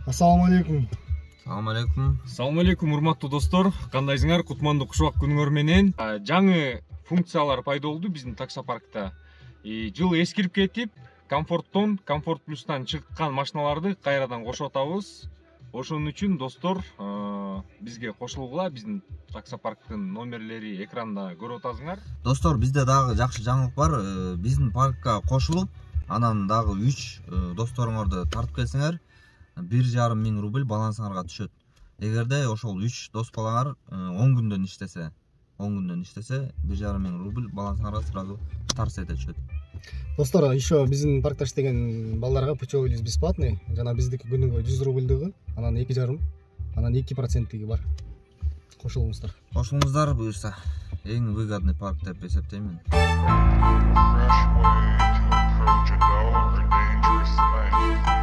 Ассаламу алейкум. Салам алейкум. Салам алейкум, урматтуу достор. Кандайсыңар? Кутмандуу кушубак күнүңөр менен. Жаңы функциялар пайда болду биздин таксопаркта. Жыл эскирип кетип, комфорттон, комфорт плюстан чыккан машиналарды кайрадан кошуп атабыз. Ошон үчүн достор, бизге кошулгула. Биздин таксопарктын номерлери экранда көрүп атасыңар. Достор, бизде дагы жакшы жаңылык бар. Биздин паркка кошулуп, анан дагы 3 досторуңарды тартып келсеңер, 1,5 миң рубль балансыңарга түшөт. Эгерде ошол 3 дос балаңар 10 күндөн иштесе, 1,5 миң рубль балансыңарга сразу тарс эте түшөт. Достор, еще биздин паркта иштеген балдарга путевый лист бесплатный. Жана биздики күнүгө 100 рубльдыгы, анан 2,5, анан 2% бар. Кошулуңуздар. Кошулуңуздар буюрса, эң выгодный парк деп эсептеймин. Fresh way to approach a dull or dangerous life.